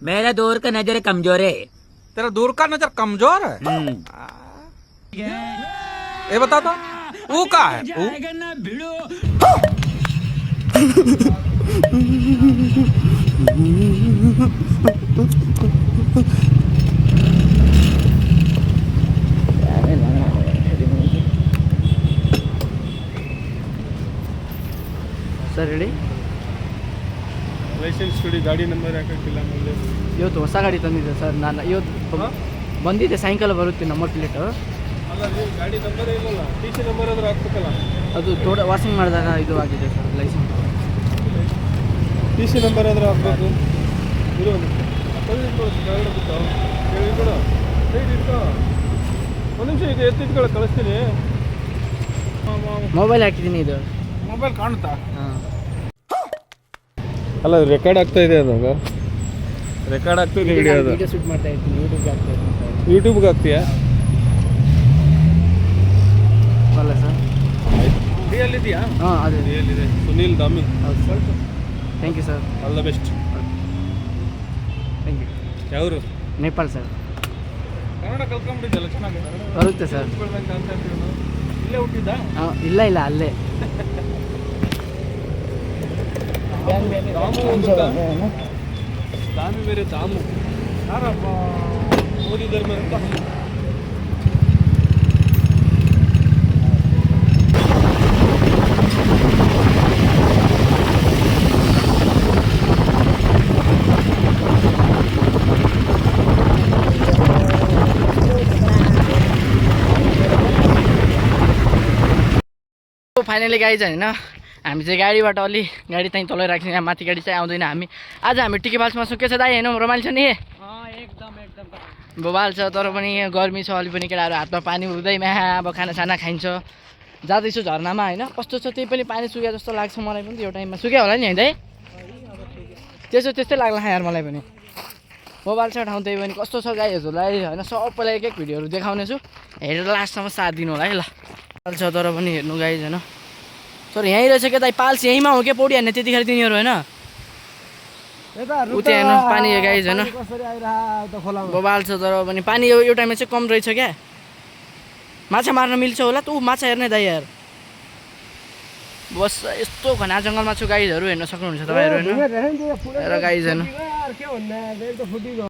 मेरा दूर का नजर कमजोर है। तेरा दूर का नजर कमजोर है। ये बता तो वो का है वो? ಸರ್ ಹೇಳಿ. ಲೈಸೆನ್ಸ್ ಕೊಡಿ, ಗಾಡಿ ನಂಬರ್ ಹಾಕಕ್ಕಿಲ್ಲ ಮುಂದೆ. ಇವತ್ತು ಹೊಸ ಗಾಡಿ ತಂದಿದ್ದೆ ಸರ್ ನಾನು. ಇವತ್ತು ಬಂದಿದ್ದೆ, ಸಾಯಂಕಾಲ ಬರುತ್ತೆ ನಂಬರ್ ಪ್ಲೇಟು. ಅಲ್ಲ ನೀವು ಗಾಡಿ ನಂಬರ್ ಇಲ್ಲಲ್ಲ, ಟಿ ಸಿ ನಂಬರ್ ಆದ್ರೂ ಹಾಕ್ಬೇಕಲ್ಲ. ಅದು ವಾಷಿಂಗ್ ಮಾಡಿದಾಗ ಇದು ಆಗಿದೆ sir licence. T C number ಆದ್ರೂ ಹಾಕ್ಬೇಕು. ಇರೋ ಕೆಳಗಡೆ ಬಿಟ್ಟು ಇಟ್ಕೊಡು, ಸೈಡ್ ಇಟ್ಕೊ. ಒಂದು ನಿಮಿಷ ಇದು ಎತ್ತಿಟ್ಕೊಳ್ಳೋ ಕಳಿಸ್ತೀನಿ. ಮೊಬೈಲ್ ಹಾಕಿದ್ದೀನಿ ಇದು. ಮೊಬೈಲ್ ಕಾಣುತ್ತಾ? ಹಾಂ. ಅಲ್ಲ ರೆಕಾರ್ಡ್ ಆಗ್ತಾ ಇದೆ, ಅದಾಗ ರೆಕಾರ್ಡ್ ಆಗ್ತಿದೆ ವಿಡಿಯೋ. ಅದು ವಿಡಿಯೋ ಶೂಟ್ ಮಾಡ್ತಾ ಇದ್ದೀನಿ, ಯೂಟ್ಯೂಬ್ಗೆ ಆಗ್ತಾ ಇದ್ದೀನಿ. ಯೂಟ್ಯೂಬ್ಗೆ ಹಾಕ್ತೀಯಾ? ಅಲ್ಲ ಸರ್. ರಿಯಲ್ಲಿದೆಯಾ? ಹಾಂ ಅದೇ ರಿಯಲ್ಲಿದೆ. ಸುನೀಲ್ ದಾಮಿ. ಹೌದು sir. Thank you sir. All the best. Thank you. ಯಾವರು? ನೇಪಾಳ ಸರ್. ಕನ್ನಡ ಕಲ್ತ್ಕೊಂಡ್ಬಿಟ್ಟಿದ್ದಲ್ಲ ಚೆನ್ನಾಗಿ. ಬರುತ್ತೆ ಸರ್. ಇಲ್ಲೇ ಹುಟ್ಟಿದ್ದ? ಹಾಂ ಇಲ್ಲ ಅಲ್ಲೇ. ದಾಮಿ ಬೇರೆ, ದಾಮು ಯಾರಪ್ಪ ಮೋದಿ ಧರ್ಮ ಅಂತ. फाइनली गाडी चाहिँ होइन, हामी चाहिँ गाडीबाट अलि गाडी चाहिँ तलै राख्छौँ, यहाँ माथि गाडी चाहिँ आउँदैन। आज हामी टिकी फाल्समा छौँ। के छ दाइ, हेर्नु रमाइलो छ नि? एकदम बबाल छ, तर पनि यहाँ गर्मी छ। अलि पनि केटाहरू हातमा पानी हुँदैमा अब खानासाना खाइन्छ। जाँदैछु झर्नामा होइन, कस्तो छ त्यही पनि पानी सुक्या जस्तो लाग्छ मलाई पनि। त्यो टाइममा सुक्या होला नि है दाइ? त्यस्तै लाग्ला यार मलाई पनि। मोबाइल छ ठाउँ, त्यही पनि कस्तो छ गाईहरूलाई होइन, सबैलाई एक भिडियोहरू देखाउने छु। हेरेर लास्टसम्म साथ दिनु होला है ल। पाल्छ तर पनि हेर्नु गाई होइन। तर यहीँ रहेछ क्या दाइ, पाल्छ यहीँमा हो क्या पौडी हान्ने त्यतिखेर तिनीहरू होइन? उता हेर्नु पानी गाई होइन, बबाल छ तर पनि पानी यो टाइममा चाहिँ कम रहेछ क्या। माछा मार्न मिल्छ होला त, ऊ माछा हेर्ने दाइ यार। बस यस्तो घना जङ्गलमा छु, गाईहरू हेर्न सक्नुहुन्छ तपाईँहरू होइन। र गाई छैन।